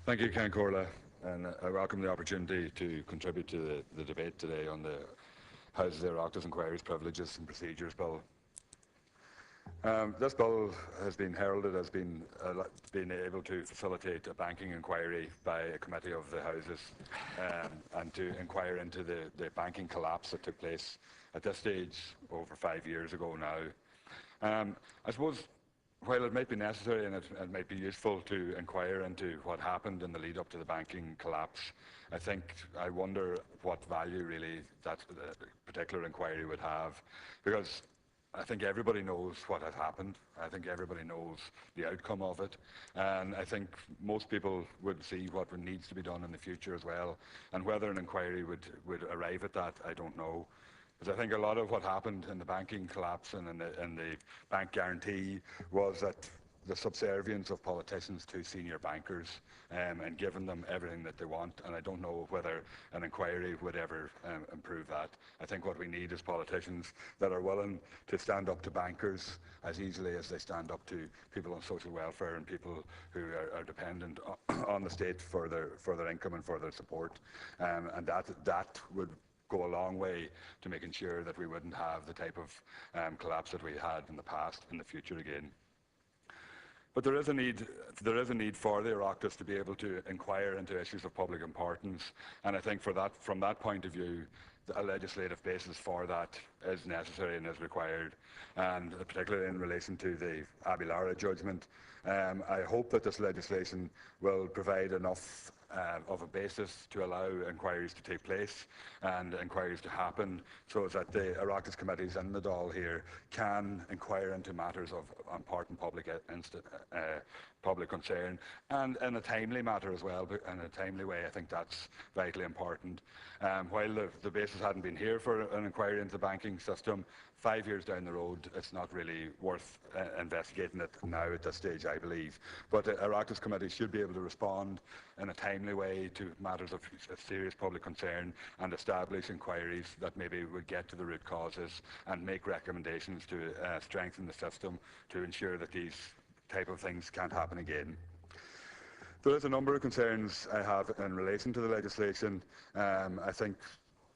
Thank you, Ken Corla, and I welcome the opportunity to contribute to the debate today on the Houses of Oireachtas Enquiries, Privileges and Procedures Bill. This bill has been heralded as being able to facilitate a banking inquiry by a committee of the Houses and to inquire into the banking collapse that took place at this stage over 5 years ago now. I suppose while it might be necessary and it might be useful to inquire into what happened in the lead up to the banking collapse, I wonder what value really that particular inquiry would have, because I think everybody knows what had happened. I think everybody knows the outcome of it. And I think most people would see what needs to be done in the future as well. And whether an inquiry would arrive at that, I don't know. Because I think a lot of what happened in the banking collapse and in the bank guarantee was that the subservience of politicians to senior bankers and giving them everything that they want. And I don't know whether an inquiry would ever improve that. I think what we need is politicians that are willing to stand up to bankers as easily as they stand up to people on social welfare and people who are dependent on the state for their income and for their support. And that would go a long way to making sure that we wouldn't have the type of collapse that we had in the past in the future again. But there is a need for the Oireachtas to be able to inquire into issues of public importance, and I think from that point of view, a legislative basis for that is necessary and is required, and particularly in relation to the Abilara judgment. I hope that this legislation will provide enough of a basis to allow inquiries to take place and inquiries to happen so that the Oireachtas committees in the Dáil here can inquire into matters of important public concern, and in a timely matter as well, but in a timely way. I think that's vitally important. While the basis hadn't been here for an inquiry into the banking system, 5 years down the road, it's not really worth investigating it now at this stage, I believe. But the Oireachtas committee should be able to respond in a timely way to matters of serious public concern and establish inquiries that maybe would get to the root causes and make recommendations to strengthen the system to ensure that these type of things can't happen again. There is a number of concerns I have in relation to the legislation. I think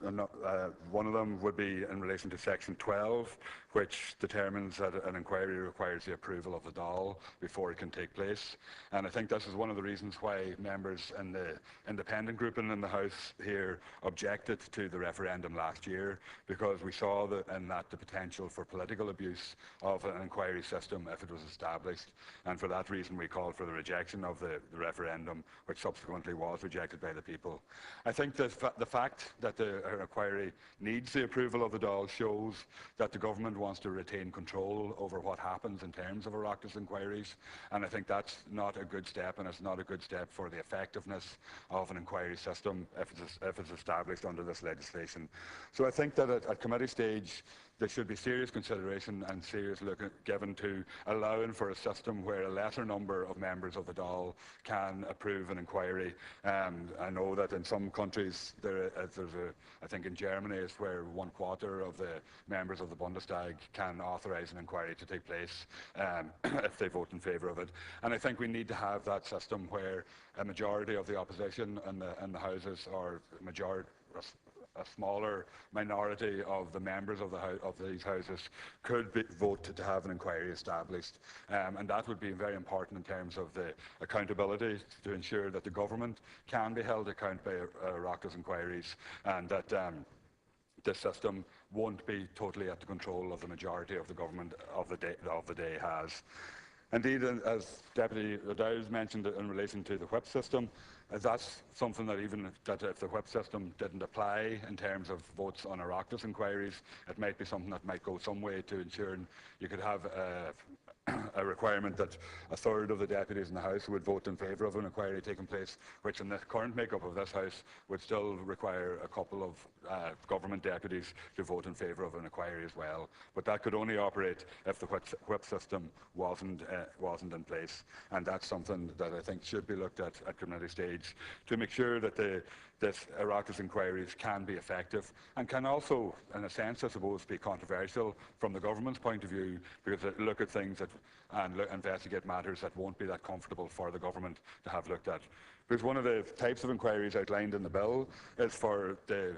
one of them would be in relation to Section 12, which determines that an inquiry requires the approval of the Dáil before it can take place. And I think this is one of the reasons why members in the independent group and in the House here objected to the referendum last year, because we saw in that the potential for political abuse of an inquiry system if it was established. And for that reason, we called for the rejection of the referendum, which subsequently was rejected by the people. I think the fact that the inquiry needs the approval of the Dáil shows that the government wants to retain control over what happens in terms of Oireachtas inquiries, and I think that's not a good step, and it's not a good step for the effectiveness of an inquiry system if it's established under this legislation. So I think that at committee stage there should be serious consideration and serious look given to allowing for a system where a lesser number of members of the Dáil can approve an inquiry. I know that in some countries, I think in Germany is where 1/4 of the members of the Bundestag can authorise an inquiry to take place if they vote in favour of it. And I think we need to have that system where a majority of the opposition in the Houses, or a smaller minority of the members of these houses could vote to have an inquiry established. And that would be very important in terms of the accountability, to ensure that the government can be held account by Oireachtas inquiries, and that this system won't be totally at the control of the majority of the government of the day has. Indeed, as Deputy O'Dowd mentioned in relation to the whip system, that's something that if the whip system didn't apply in terms of votes on Oireachtas inquiries, it might be something that might go some way to ensuring you could have a requirement that 1/3 of the deputies in the House would vote in favour of an inquiry taking place, which in the current makeup of this House would still require a couple of government deputies to vote in favour of an inquiry as well. But that could only operate if the whip system wasn't in place, and that's something that I think should be looked at committee stage to make sure that this Oireachtas inquiries can be effective and can also, in a sense, I suppose, be controversial from the government's point of view, because they look at things that and investigate matters that won't be that comfortable for the government to have looked at. Because one of the types of inquiries outlined in the bill is for the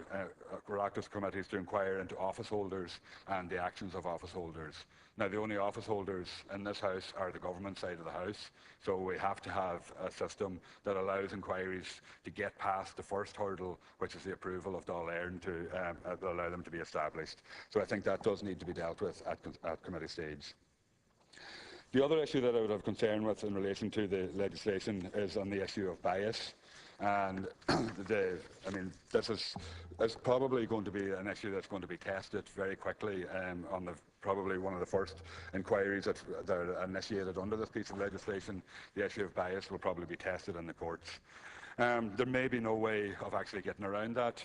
Oireachtas committees to inquire into office holders and the actions of office holders. Now, the only office holders in this House are the government side of the House, so we have to have a system that allows inquiries to get past the first hurdle, which is the approval of Dáil Éireann, to allow them to be established. So I think that does need to be dealt with at committee stage. The other issue that I would have concern with in relation to the legislation is on the issue of bias. And this is probably going to be an issue that's going to be tested very quickly on probably one of the first inquiries that are initiated under this piece of legislation. The issue of bias will probably be tested in the courts. There may be no way of actually getting around that.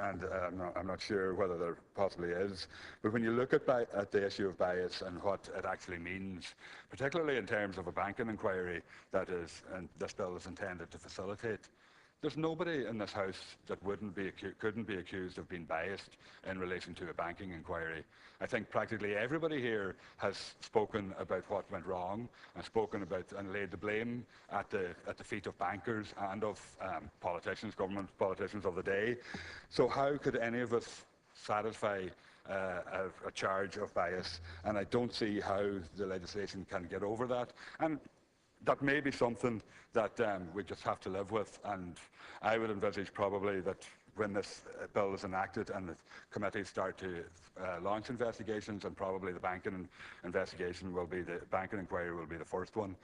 I'm not sure whether there possibly is. But when you look at the issue of bias and what it actually means, particularly in terms of a banking inquiry that this bill is intended to facilitate, there's nobody in this House that couldn't be accused of being biased in relation to a banking inquiry. I think practically everybody here has spoken about what went wrong and spoken about and laid the blame at the feet of bankers and of politicians, government politicians of the day. So how could any of us satisfy a charge of bias? And I don't see how the legislation can get over that. And that may be something that we just have to live with, and I would envisage probably that when this bill is enacted and the committees start to launch investigations, and probably the banking investigation will be the banking inquiry will be the first one.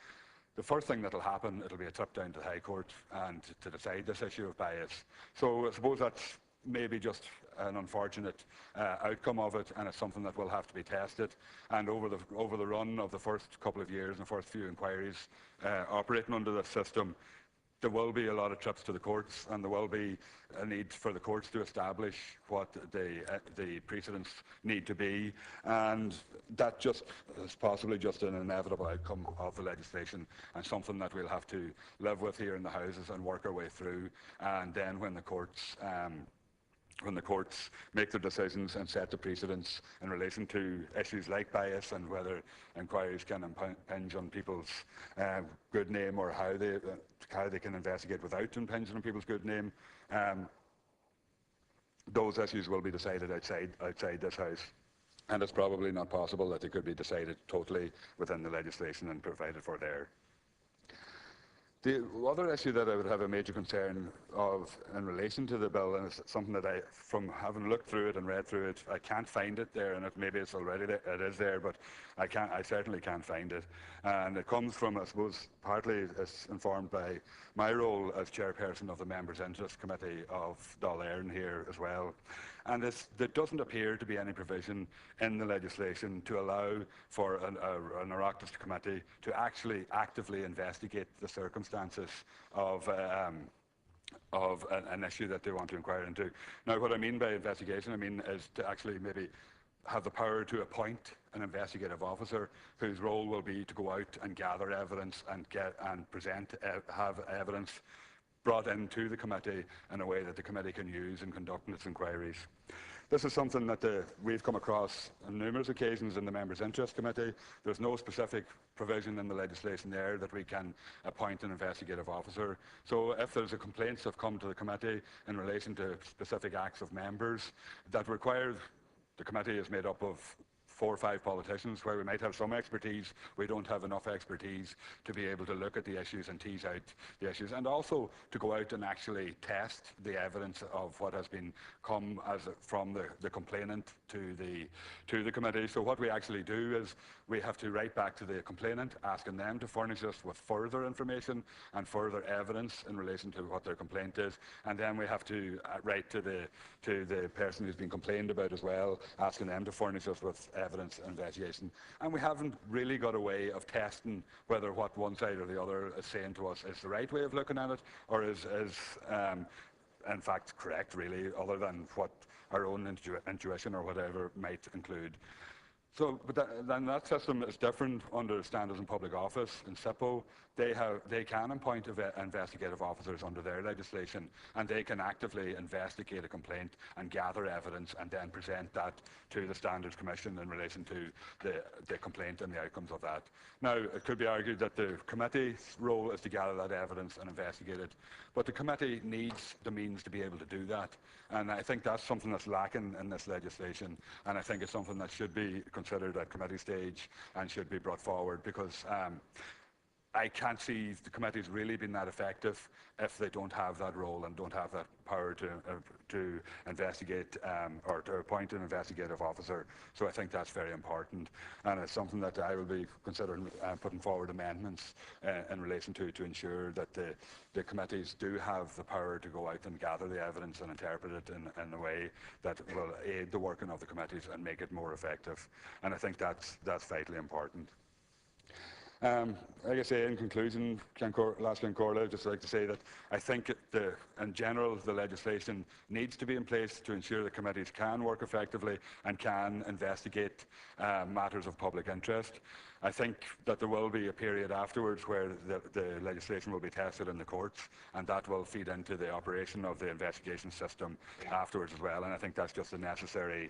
The first thing that will happen, it'll be a trip down to the High Court and to decide this issue of bias. So I suppose that's maybe just an unfortunate outcome of it, and it's something that will have to be tested. And over the run of the first couple of years and the first few inquiries operating under this system, there will be a lot of trips to the courts, and there will be a need for the courts to establish what the precedents need to be, and that just is possibly just an inevitable outcome of the legislation, and something that we'll have to live with here in the Houses and work our way through. And then when the courts make their decisions and set the precedents in relation to issues like bias and whether inquiries can impinge on people's good name, or how they can investigate without impinging on people's good name, those issues will be decided outside this House. And it's probably not possible that they could be decided totally within the legislation and provided for there. The other issue that I would have a major concern of in relation to the bill, and it's something that from having looked through it and read through it, I can't find it there, and maybe it's already there, it is there, but I certainly can't find it. And it comes from, I suppose, partly it's informed by my role as chairperson of the Members' Interest Committee of Dáil Éireann here as well. And there doesn't appear to be any provision in the legislation to allow for an Oireachtas committee to actually actively investigate the circumstances of an issue that they want to inquire into. Now, what I mean by investigation, is to actually maybe have the power to appoint an investigative officer whose role will be to go out and gather evidence and have evidence brought into the committee in a way that the committee can use in conducting its inquiries. This is something that we've come across on numerous occasions in the Members' Interest Committee. There's no specific provision in the legislation there that we can appoint an investigative officer. So if there's a complaints that have come to the committee in relation to specific acts of members that require, the committee is made up of 4 or 5 politicians, where we might have some expertise, we don't have enough expertise to be able to look at the issues and tease out the issues, and also to go out and actually test the evidence of what has been from the complainant to the committee. So what we actually do is we have to write back to the complainant, asking them to furnish us with further information and further evidence in relation to what their complaint is, and then we have to write to the person who's been complained about as well, asking them to furnish us with evidence and investigation. And we haven't really got a way of testing whether what one side or the other is saying to us is the right way of looking at it, or is in fact correct, really, other than what our own intuition or whatever might include. Then that system is different under Standards in Public Office. In SIPO, they can appoint investigative officers under their legislation, and they can actively investigate a complaint and gather evidence and then present that to the Standards Commission in relation to the complaint and the outcomes of that. Now, it could be argued that the committee's role is to gather that evidence and investigate it, but the committee needs the means to be able to do that. And I think that's something that's lacking in this legislation, and I think it's something that should be considered at committee stage and should be brought forward, because I can't see the committees really being that effective if they don't have that role and don't have that power to investigate or to appoint an investigative officer. So I think that's very important, and it's something that I will be considering putting forward amendments in relation to ensure that the committees do have the power to go out and gather the evidence and interpret it in a way that will aid the working of the committees and make it more effective. And I think that's vitally important. Like I say, in conclusion, Last Corla, I'd just like to say that I think in general the legislation needs to be in place to ensure that committees can work effectively and can investigate matters of public interest. I think that there will be a period afterwards where the legislation will be tested in the courts, and that will feed into the operation of the investigation system afterwards as well. And I think that's just a necessary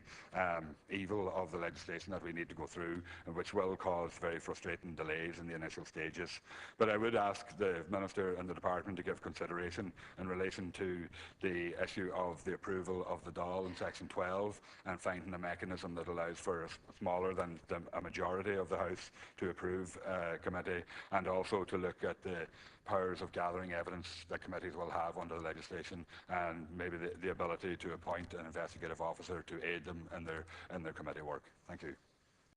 evil of the legislation that we need to go through, and which will cause very frustrating delays in the initial stages. But I would ask the Minister and the Department to give consideration in relation to the issue of the approval of the DAL in Section 12 and finding a mechanism that allows for a smaller than a majority of the House to approve a committee, and also to look at the powers of gathering evidence that committees will have under the legislation, and maybe the ability to appoint an investigative officer to aid them in their committee work. Thank you.